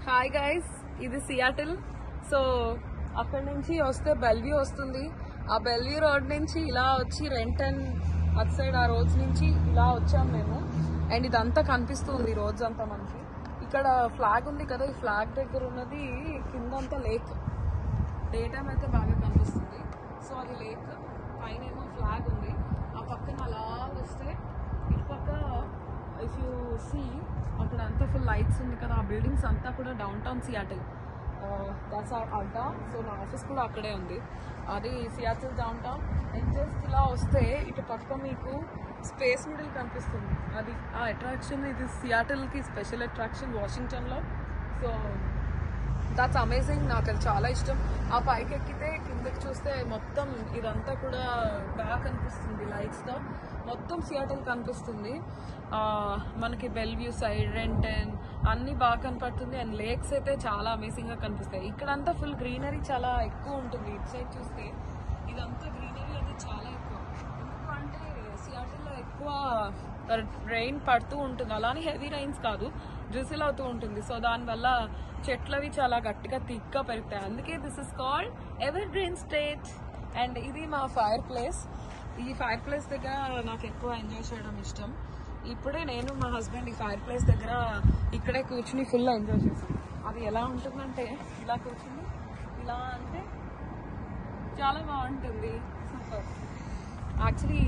Hi guys, ఇది Seattle. So అక్కడ నుంచి వస్తే బెల్వ్యూ వస్తుంది. ఆ బెల్వ్యూ రోడ్ నుంచి ఇలా వచ్చి రెంటన్ అటు సైడ్ ఆ రోడ్స్ నుంచి ఇలా వచ్చాం మేము. అండ్ ఇదంతా కనిపిస్తుంది రోడ్స్ అంతా మనకి. ఇక్కడ ఫ్లాగ్ ఉంది కదా, ఈ ఫ్లాగ్ దగ్గర ఉన్నది కిందంతా లేక్. డే టైం అయితే బాగా కనిపిస్తుంది. సో అది లేక్, పైన ఏమో ఫ్లాగ్ ఉంది. ఆ పక్కన అలా వస్తే ఇటుపక్క ఇఫ్ యూ సీ అక్కడ అంతా ఫుల్ లైట్స్ ఉంది కదా, ఆ బిల్డింగ్స్ అంతా కూడా downtown Seattle. That's our అడ్డా. సో నా ఆఫీస్ కూడా అక్కడే ఉంది. అది Seattle downtown. And just ఇలా వస్తే ఇటు పక్క మీకు స్పేస్ మిడిల్ కనిపిస్తుంది. అది ఆ అట్రాక్షన్. ఇది సియాటిల్కి స్పెషల్ అట్రాక్షన్ వాషింగ్టన్లో. So that's amazing. నాకు అది చాలా ఇష్టం. ఆ పైకి ఎక్కితే కిందకి చూస్తే మొత్తం ఇదంతా కూడా బాగా కనిపిస్తుంది లైట్స్తో. మొత్తం సియాటిల్ కనిపిస్తుంది. మనకి బెల్వ్యూ సైడ్, రెంటన్ అన్నీ బాగా కనపడుతుంది. అండ్ లేక్స్ అయితే చాలా అమేజింగ్గా కనిపిస్తాయి. ఇక్కడంతా ఫుల్ గ్రీనరీ చాలా ఎక్కువ ఉంటుంది. ఇటు సైడ్ చూస్తే ఇదంతా గ్రీనరీ అది చాలా ఎక్కువ. ఎందుకు అంటే సియాటిల్లో ఎక్కువ రెయిన్ పడుతూ ఉంటుంది. అలానే హెవీ రైన్స్ కాదు, డ్రిజిల్ అవుతూ ఉంటుంది. సో దానివల్ల చెట్లవి చాలా గట్టిగా థిక్గా పెరుగుతాయి. అందుకే this is called ever green state. And ఇది మా ఫైర్ ప్లేస్. ఈ ఫైర్ ప్లేస్ దగ్గర నాకు ఎక్కువ ఎంజాయ్ చేయడం ఇష్టం. ఇప్పుడే నేను మా హస్బెండ్ ఈ ఫైర్ ప్లేస్ దగ్గర ఇక్కడే కూర్చుని ఫుల్ ఎంజాయ్ చేసాం. అది ఎలా ఉంటుందంటే ఇలా కూర్చుని ఇలా అంటే చాలా బాగుంటుంది. Super actually.